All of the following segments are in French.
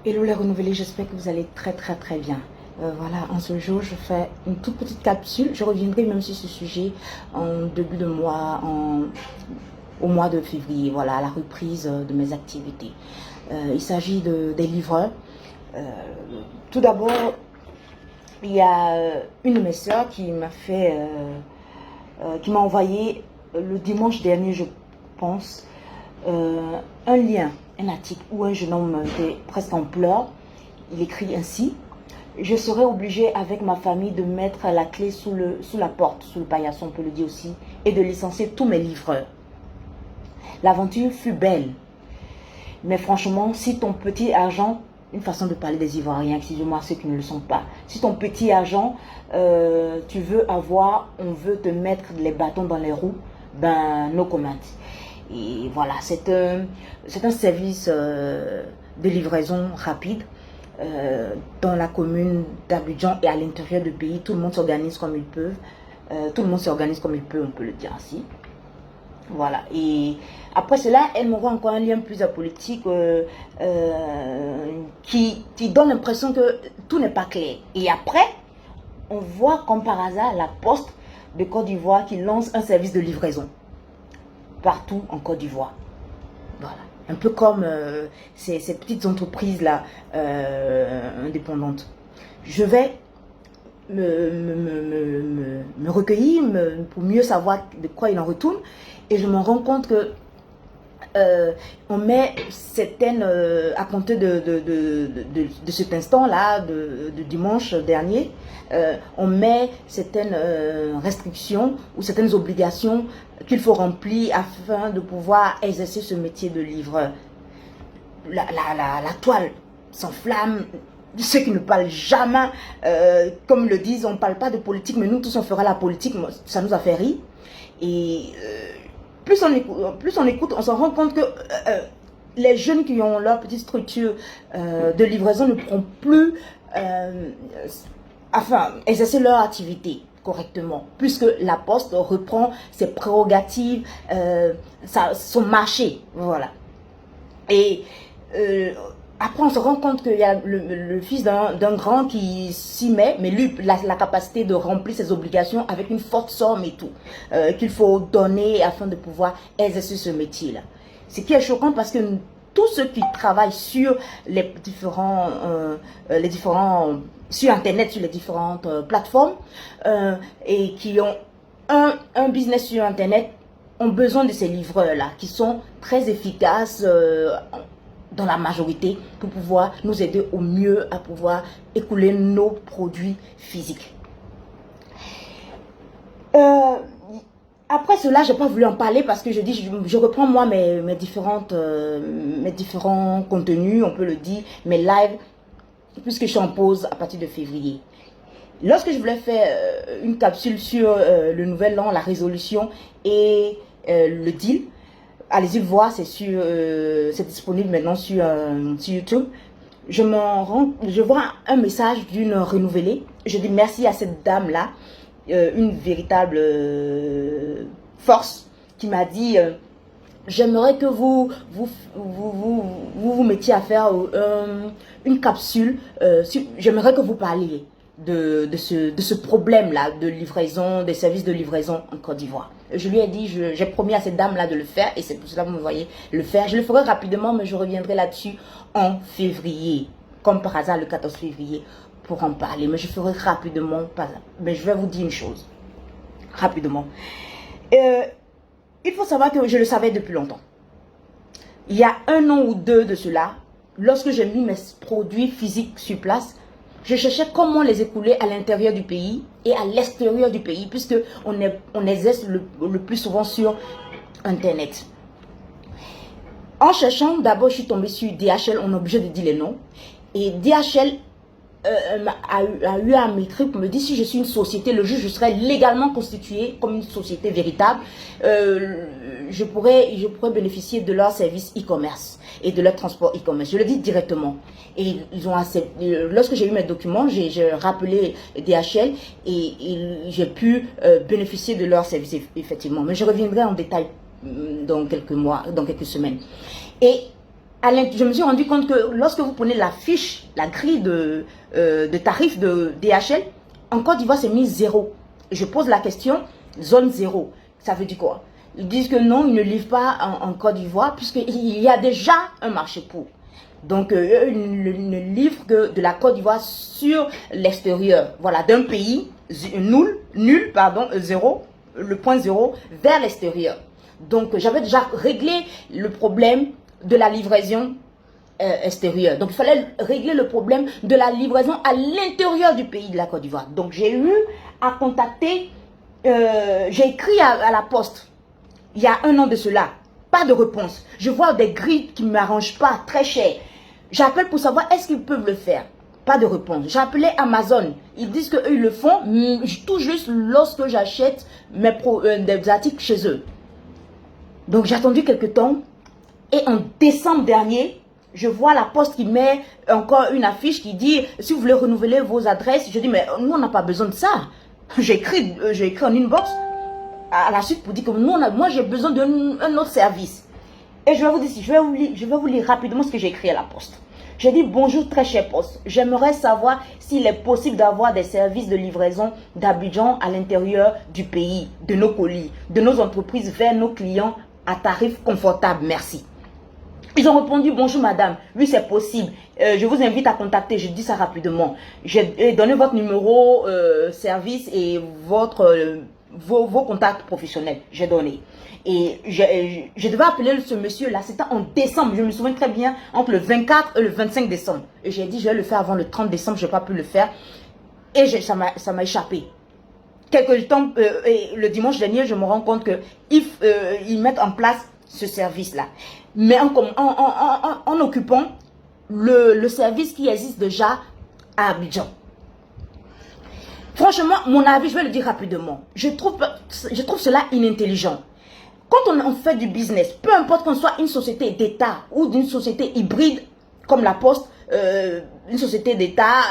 Hello les renouvelés, j'espère que vous allez très bien. Voilà, en ce jour, je fais une toute petite capsule. Je reviendrai même sur ce sujet en début de mois, au mois de février, voilà, à la reprise de mes activités. Il s'agit des livreurs. Euh, Tout d'abord, il y a une de mes soeurs qui qui m'a envoyé le dimanche dernier, je pense, un lien, un article où un jeune homme était presque en pleurs. Il écrit ainsi: je serai obligé avec ma famille de mettre la clé sous la porte, sous le paillasson, on peut le dire aussi, et de licencier tous mes livreurs. L'aventure fut belle, mais franchement, si ton petit argent, une façon de parler des Ivoiriens, excusez-moi ceux qui ne le sont pas, si ton petit argent, tu veux avoir, on veut te mettre les bâtons dans les roues, ben, no comment. Et voilà, c'est un service de livraison rapide dans la commune d'Abidjan et à l'intérieur du pays. Tout le monde s'organise comme il peut. Tout le monde s'organise comme il peut, on peut le dire ainsi. Voilà. Et après cela, elle m'envoie encore un lien plus apolitique qui donne l'impression que tout n'est pas clair. Et après, on voit comme par hasard la Poste de Côte d'Ivoire qui lance un service de livraison partout en Côte d'Ivoire. Voilà. Un peu comme ces petites entreprises-là indépendantes. Je vais me recueillir pour mieux savoir de quoi il en retourne. Et je me rends compte que on met certaines, à compter de cet instant-là, de dimanche dernier, on met certaines restrictions ou certaines obligations qu'il faut remplir afin de pouvoir exercer ce métier de livreur. La toile s'enflamme. Ceux qui ne parlent jamais, comme le disent, on ne parle pas de politique, mais nous tous on fera la politique, ça nous a fait rire. Et plus on écoute, on s'en rend compte que les jeunes qui ont leur petite structure de livraison ne pourront plus exercer leur activité correctement, puisque la Poste reprend ses prérogatives, son marché, voilà. Et après, on se rend compte qu'il y a le fils d'un grand qui s'y met, mais lui, la capacité de remplir ses obligations avec une forte somme et tout, qu'il faut donner afin de pouvoir exercer ce métier-là. Ce qui est choquant parce que tous ceux qui travaillent sur les différents sur Internet, sur les différentes plateformes, et qui ont un business sur Internet, ont besoin de ces livreurs-là, qui sont très efficaces dans la majorité pour pouvoir nous aider au mieux à pouvoir écouler nos produits physiques. Après cela, je n'ai pas voulu en parler parce que je reprends moi mes différents contenus, on peut le dire, mes lives, puisque je suis en pause à partir de février. Lorsque je voulais faire une capsule sur le nouvel an, la résolution et le deal, allez-y le voir, c'est disponible maintenant sur YouTube. Je vois un message d'une renouvelée. Je dis merci à cette dame-là, une véritable force, qui m'a dit j'aimerais que vous mettiez à faire une capsule. J'aimerais que vous parliez de ce problème-là de livraison, des services de livraison en Côte d'Ivoire. Je lui ai dit, j'ai promis à cette dame-là de le faire, et c'est pour cela que vous me voyez le faire. Je le ferai rapidement, mais je reviendrai là-dessus en février, comme par hasard le 14 février, pour en parler. Mais je ferai rapidement, mais je vais vous dire une chose, rapidement. Il faut savoir que je le savais depuis longtemps. Il y a 1 an ou 2 de cela, lorsque j'ai mis mes produits physiques sur place, je cherchais comment les écouler à l'intérieur du pays et à l'extérieur du pays, puisque on exerce le plus souvent sur Internet. En cherchant, d'abord je suis tombée sur DHL, on est obligé de dire les noms. Et DHL a eu un m'écrire pour me dire si je suis une société, le jour je serai légalement constituée comme une société véritable, je pourrais bénéficier de leur service e-commerce et de leur transport e-commerce. Je le dis directement. Et ils ont accepté. Lorsque j'ai eu mes documents, j'ai rappelé DHL et j'ai pu bénéficier de leur service effectivement. Mais je reviendrai en détail dans quelques mois, dans quelques semaines. Et je me suis rendu compte que lorsque vous prenez la fiche, la grille de tarifs de DHL, en Côte d'Ivoire, c'est mis 0. Je pose la question, zone 0. Ça veut dire quoi? Ils disent que non, ils ne livrent pas en Côte d'Ivoire, puisqu'il y a déjà un marché pour. Donc, eux, ils ne livrent que de la Côte d'Ivoire sur l'extérieur. Voilà, d'un pays, nul, pardon, 0, le point 0, vers l'extérieur. Donc, j'avais déjà réglé le problème de la livraison extérieure. Donc, il fallait régler le problème de la livraison à l'intérieur du pays de la Côte d'Ivoire. Donc, j'ai eu à contacter, j'ai écrit à la poste, il y a 1 an de cela. Pas de réponse. Je vois des grilles qui ne m'arrangent pas, très cher. J'appelle pour savoir est-ce qu'ils peuvent le faire. Pas de réponse. J'ai appelé Amazon. Ils disent qu'eux, ils le font tout juste lorsque j'achète des articles chez eux. Donc, j'ai attendu quelques temps. Et en décembre dernier, je vois la poste qui met encore une affiche qui dit « Si vous voulez renouveler vos adresses », je dis « Mais nous, on n'a pas besoin de ça. » J'ai écrit en inbox à la suite pour dire que moi, j'ai besoin d'un autre service. Et je vais vous dire, je vais vous lire rapidement ce que j'ai écrit à la poste. J'ai dit, bonjour très cher poste. J'aimerais savoir s'il est possible d'avoir des services de livraison d'Abidjan à l'intérieur du pays, de nos colis, de nos entreprises vers nos clients à tarif confortable. Merci. Ils ont répondu, bonjour madame, oui c'est possible, je vous invite à contacter, je dis ça rapidement. J'ai donné votre numéro service et vos contacts professionnels, j'ai donné. Et je devais appeler ce monsieur-là, c'était en décembre, je me souviens très bien, entre le 24 et le 25 décembre. Et j'ai dit, je vais le faire avant le 30 décembre, je n'ai pas pu le faire. Et ça m'a échappé. Quelques temps, et le dimanche dernier, je me rends compte qu'ils mettent en place ce service-là. Mais en occupant le service qui existe déjà à Abidjan. Franchement, mon avis, je vais le dire rapidement. Je trouve cela inintelligent. Quand on fait du business, peu importe qu'on soit une société d'État ou d'une société hybride, comme la Poste, une société d'État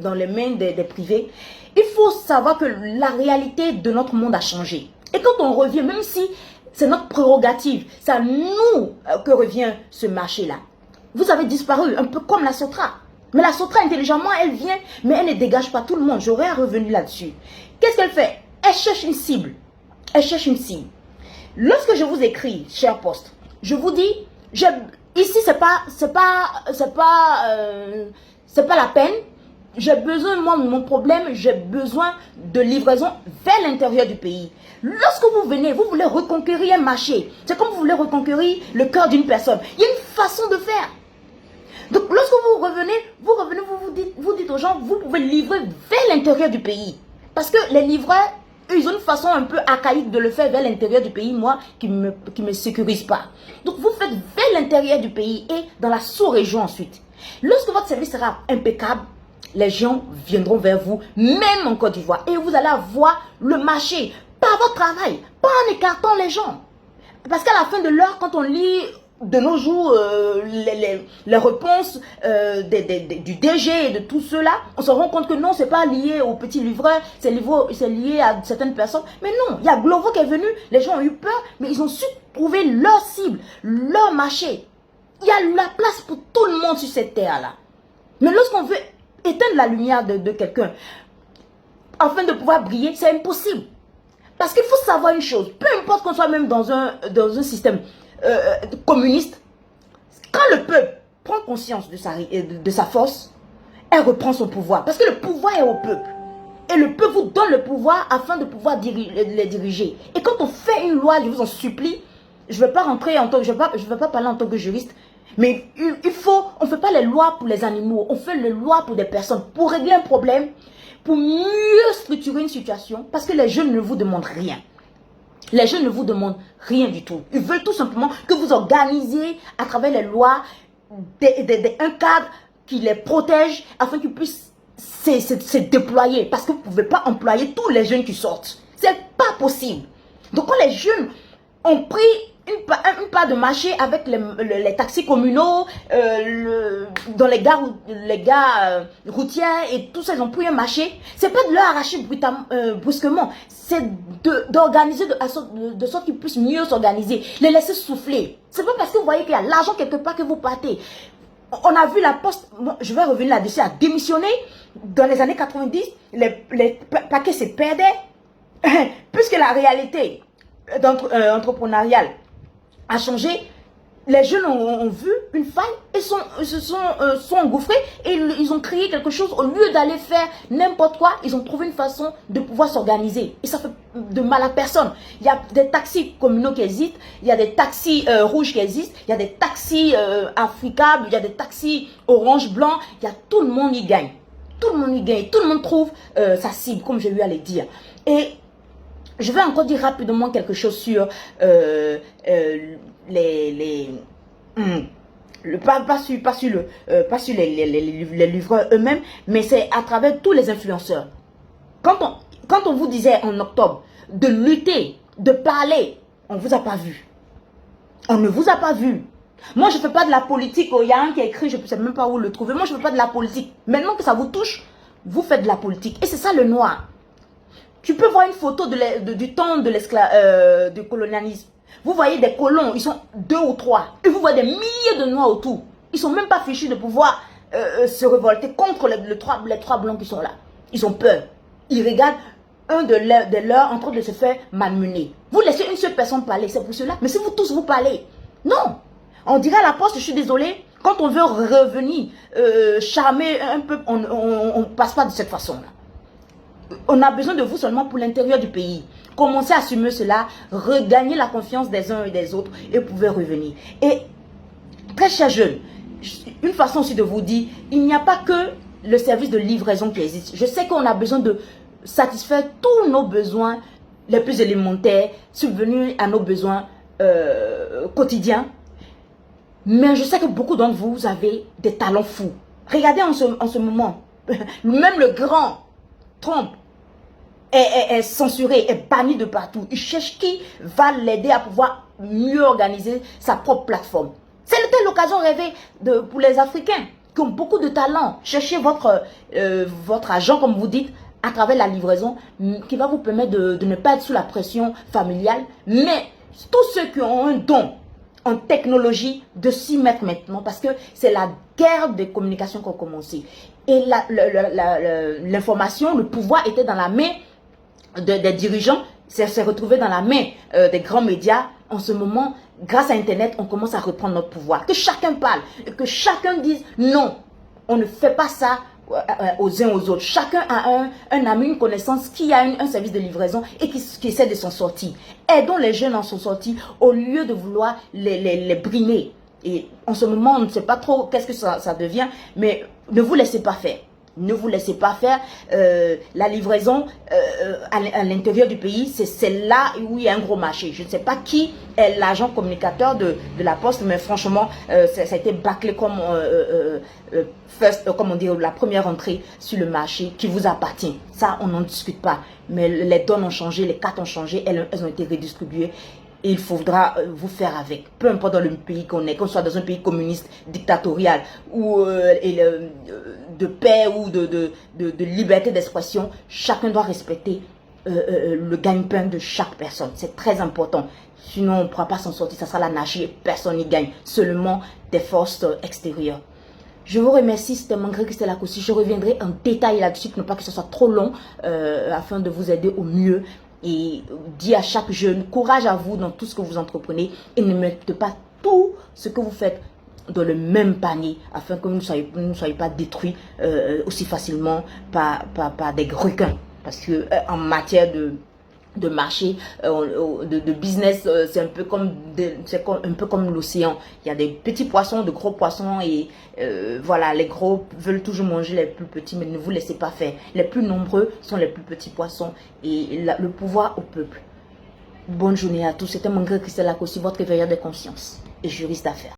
dans les mains des privés, il faut savoir que la réalité de notre monde a changé. Et quand on revient, même si c'est notre prérogative, c'est à nous que revient ce marché-là. Vous avez disparu, un peu comme la Sotra. Mais la Sotra, intelligemment, elle vient, mais elle ne dégage pas tout le monde. J'aurais revenu là-dessus. Qu'est-ce qu'elle fait? Elle cherche une cible. Elle cherche une cible. Lorsque je vous écris, cher poste, je vous dis, ici, c'est pas la peine. J'ai besoin, moi, mon problème, j'ai besoin de livraison vers l'intérieur du pays. Lorsque vous venez, vous voulez reconquérir un marché. C'est comme vous voulez reconquérir le cœur d'une personne. Il y a une façon de faire. Donc, lorsque vous revenez, vous dites aux gens, vous pouvez livrer vers l'intérieur du pays. Parce que les livreurs, eux, ils ont une façon un peu archaïque de le faire vers l'intérieur du pays, moi, qui me sécurise pas. Donc, vous faites vers l'intérieur du pays et dans la sous-région ensuite. Lorsque votre service sera impeccable, les gens viendront vers vous, même en Côte d'Ivoire. Et vous allez avoir le marché, pas votre travail, pas en écartant les gens. Parce qu'à la fin de l'heure, quand on lit de nos jours les réponses du DG et de tout cela, on se rend compte que non, c'est pas lié aux petits livreurs, c'est lié à certaines personnes. Mais non, il y a Glovo qui est venu, les gens ont eu peur, mais ils ont su trouver leur cible, leur marché. Il y a la place pour tout le monde sur cette terre-là. Mais lorsqu'on veut éteindre la lumière de quelqu'un, afin de pouvoir briller, c'est impossible. Parce qu'il faut savoir une chose, peu importe qu'on soit même dans un système communiste, quand le peuple prend conscience de sa force, elle reprend son pouvoir. Parce que le pouvoir est au peuple. Et le peuple vous donne le pouvoir afin de pouvoir les diriger. Et quand on fait une loi, je vous en supplie, je ne vais pas rentrer en tant que, je vais pas parler en tant que juriste, mais on ne fait pas les lois pour les animaux, on fait les lois pour des personnes, pour régler un problème, pour mieux structurer une situation, parce que les jeunes ne vous demandent rien. Les jeunes ne vous demandent rien du tout. Ils veulent tout simplement que vous organisiez à travers les lois un cadre qui les protège afin qu'ils puissent se déployer. Parce que vous ne pouvez pas employer tous les jeunes qui sortent. C'est pas possible. Donc quand les jeunes ont pris une part de marché avec les taxis communaux, dans les gares routières et tout ça, ils ont pris un marché. C'est pas de leur arracher brusquement, c'est d'organiser de sorte qu'ils puissent mieux s'organiser, les laisser souffler. C'est pas parce que vous voyez qu'il y a l'argent quelque part que vous partez. On a vu la Poste, je vais revenir là-dessus, a démissionné. Dans les années 90, les paquets se perdaient, puisque la réalité entrepreneuriale a changé. Les jeunes ont vu une faille et se sont engouffrés et ils ont créé quelque chose. Au lieu d'aller faire n'importe quoi, ils ont trouvé une façon de pouvoir s'organiser. Et ça fait de mal à personne. Il y a des taxis communaux qui existent, il y a des taxis rouges qui existent, il y a des taxis africables, il y a des taxis orange, blanc. Il y a, tout le monde y gagne. Tout le monde y gagne. Tout le monde trouve sa cible, comme j'ai eu à le dire. Et je vais encore dire rapidement quelque chose sur pas sur les livreurs eux-mêmes, mais c'est à travers tous les influenceurs. Quand on vous disait en octobre de lutter, de parler, on ne vous a pas vu. On ne vous a pas vu. Moi, je ne fais pas de la politique. Il y a un qui a écrit, je ne sais même pas où le trouver. Moi, je ne fais pas de la politique. Maintenant que ça vous touche, vous faites de la politique. Et c'est ça le noir. Tu peux voir une photo du temps du colonialisme. Vous voyez des colons, ils sont 2 ou 3. Et vous voyez des milliers de noirs autour. Ils ne sont même pas fichus de pouvoir se révolter contre les trois blancs qui sont là. Ils ont peur. Ils regardent un de leurs en train de se faire malmener. Vous laissez une seule personne parler, c'est pour cela. Mais si vous tous vous parlez, non. On dirait à la Poste, je suis désolée, quand on veut revenir charmer un peu, on ne passe pas de cette façon-là. On a besoin de vous seulement pour l'intérieur du pays. Commencez à assumer cela, regagner la confiance des uns et des autres et vous pouvez revenir. Et très chers jeunes, une façon aussi de vous dire, il n'y a pas que le service de livraison qui existe. Je sais qu'on a besoin de satisfaire tous nos besoins les plus élémentaires, subvenir à nos besoins quotidiens. Mais je sais que beaucoup d'entre vous, vous avez des talents fous. Regardez en ce moment, même le grand Trump est censuré, est banni de partout. Il cherche qui va l'aider à pouvoir mieux organiser sa propre plateforme. C'était l'occasion rêvée pour les Africains qui ont beaucoup de talent. Cherchez votre agent, comme vous dites, à travers la livraison, qui va vous permettre de ne pas être sous la pression familiale. Mais tous ceux qui ont un don en technologie, de s'y mettre maintenant, parce que c'est la guerre des communications qui a commencé. Et l'information, le pouvoir était dans la main des dirigeants, s'est retrouvé dans la main des grands médias. En ce moment, grâce à Internet, on commence à reprendre notre pouvoir. Que chacun parle, que chacun dise non, on ne fait pas ça aux uns aux autres. Chacun a un ami, une connaissance qui a un service de livraison et qui essaie de s'en sortir. Aidons les jeunes en s'en sortir au lieu de vouloir les brimer. Et en ce moment, on ne sait pas trop qu'est-ce que ça devient, mais ne vous laissez pas faire. Ne vous laissez pas faire. La livraison à l'intérieur du pays, c'est là où il y a un gros marché. Je ne sais pas qui est l'agent communicateur de la Poste, mais franchement, ça a été bâclé comme, comme on dit, la première entrée sur le marché qui vous appartient. Ça, on n'en discute pas. Mais les donnes ont changé, les cartes ont changé, elles ont été redistribuées. Et il faudra vous faire avec, peu importe dans le pays qu'on est, qu'on soit dans un pays communiste, dictatorial, ou de paix ou de liberté d'expression, chacun doit respecter le gagne-pain de chaque personne. C'est très important. Sinon, on ne pourra pas s'en sortir, ça sera l'anarchie et personne n'y gagne, seulement des forces extérieures. Je vous remercie, c'était Mangré Christelle Akossi. Je reviendrai en détail là-dessus, pour ne pas que ce soit trop long, afin de vous aider au mieux. Et dis à chaque jeune, courage à vous dans tout ce que vous entreprenez et ne mettez pas tout ce que vous faites dans le même panier afin que vous ne soyez pas détruits aussi facilement par des requins. Parce que en matière de marché, de business, c'est un peu comme l'océan. Il y a des petits poissons, de gros poissons et voilà, les gros veulent toujours manger les plus petits, mais ne vous laissez pas faire. Les plus nombreux sont les plus petits poissons et le pouvoir au peuple. Bonne journée à tous. C'était Mangré Christelle Akossi, votre éveilleur de conscience et juriste d'affaires.